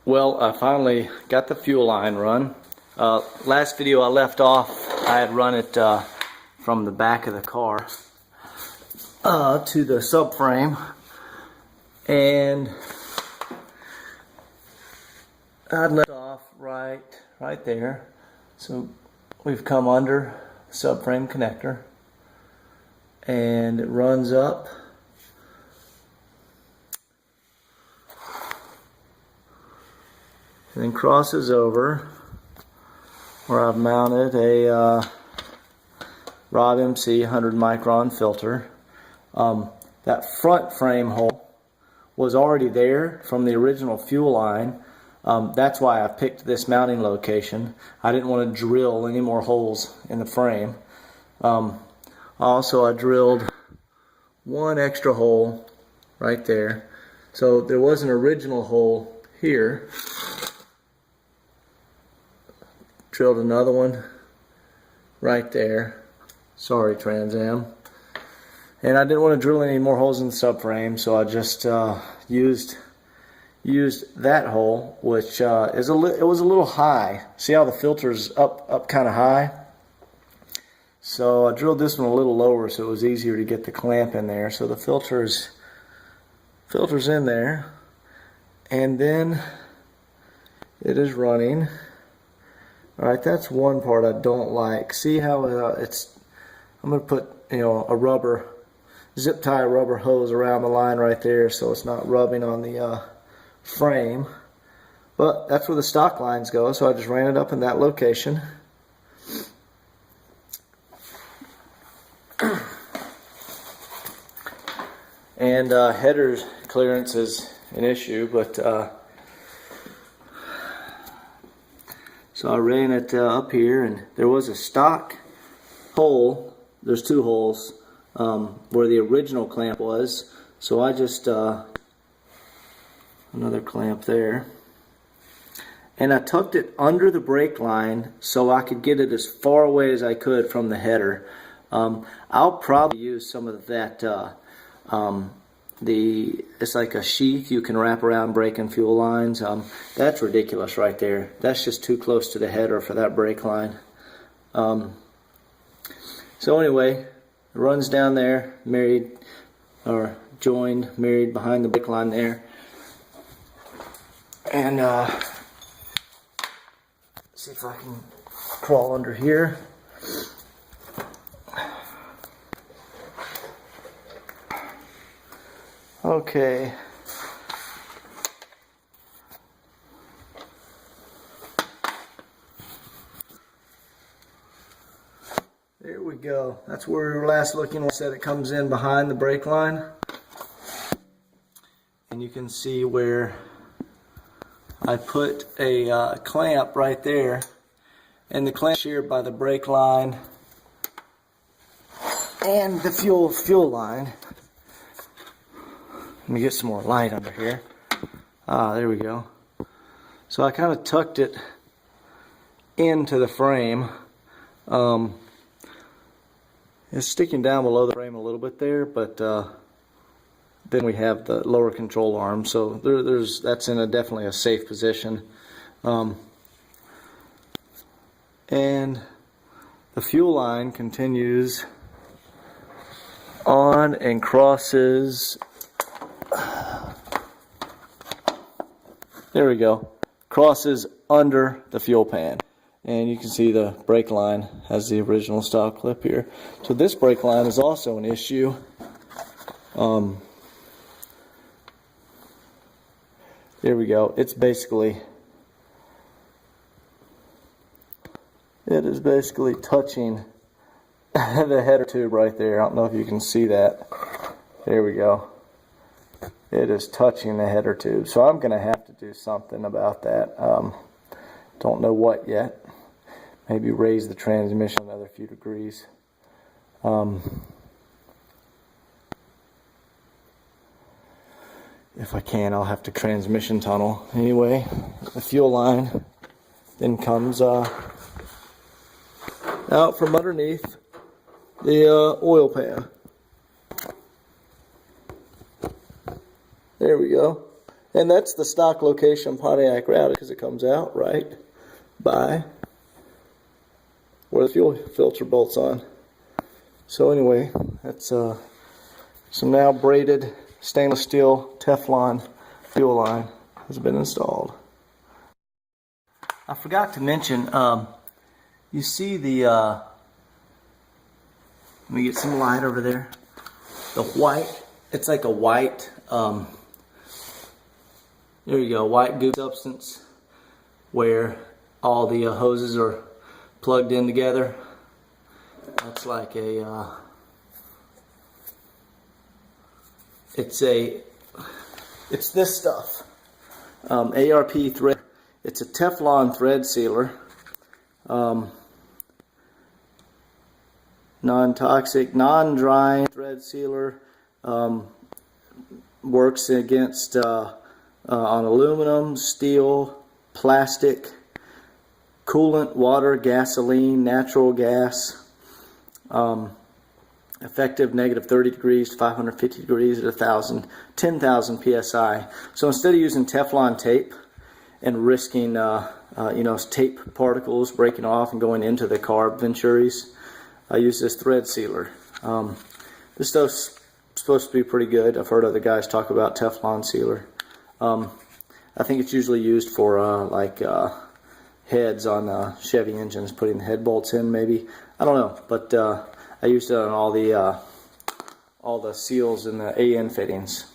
Well, I finally got the fuel line run. Last video I left off, I had run it from the back of the car to the subframe, and I'd left off right there. So we've come under the subframe connector, and it runs up. And then crosses over where I've mounted a Rob MC 100 micron filter. That front frame hole was already there from the original fuel line. That's why I picked this mounting location. I didn't want to drill any more holes in the frame. Also, I drilled one extra hole right there. So there was an original hole here. Drilled another one right there. Sorry, Trans Am. And I didn't want to drill any more holes in the subframe, so I just used that hole, which it was a little high. See how the filter's up kind of high? So I drilled this one a little lower so it was easier to get the clamp in there. So the filter's in there, and then it is running. Alright, that's one part I don't like. See how I'm going to put, a rubber, zip tie rubber hose around the line right there so it's not rubbing on the frame. But that's where the stock lines go, so I just ran it up in that location. And header clearance is an issue, but so I ran it up here, and there was a stock hole. There's two holes where the original clamp was. So I just another clamp there, and I tucked it under the brake line so I could get it as far away as I could from the header. I'll probably use some of that. It's like a sheath you can wrap around brake and fuel lines. That's ridiculous right there. That's just too close to the header for that brake line. So anyway, it runs down there, married behind the brake line there. And see if I can crawl under here. Okay. There we go. That's where we were last looking. I said it comes in behind the brake line. And you can see where I put a clamp right there. And the clamp is sheared by the brake line and the fuel line. Let me get some more light under here. There we go. So I kind of tucked it into the frame. It's sticking down below the frame a little bit there, but then we have the lower control arm, so that's in definitely a safe position. And the fuel line continues on and crosses. There we go. Crosses under the fuel pan. And you can see the brake line has the original stock clip here. So this brake line is also an issue. There we go. It is basically touching the header tube right there. I don't know if you can see that. There we go. It is touching the header tube. So I'm going to have to do something about that. Don't know what yet. Maybe raise the transmission another few degrees. If I can, I'll have to transmission tunnel. Anyway, the fuel line then comes out from underneath the oil pan. There we go. And that's the stock location Pontiac route because it comes out right by where the fuel filter bolts on. So anyway, that's some now braided stainless steel Teflon fuel line has been installed. I forgot to mention, you see the, let me get some light over there. The white, it's like a white, there you go, white goo substance where all the hoses are plugged in together. That's like a, it's this stuff, ARP thread. It's a Teflon thread sealer, non-toxic, non-drying thread sealer, works against on aluminum, steel, plastic, coolant, water, gasoline, natural gas. Effective negative 30 degrees to 550 degrees at 10,000 psi. So instead of using Teflon tape and risking tape particles breaking off and going into the carb venturis, I use this thread sealer. This stuff's supposed to be pretty good. I've heard other guys talk about Teflon sealer. I think it's usually used for heads on Chevy engines, putting the head bolts in maybe. I don't know, but I used it on all the seals in the AN fittings.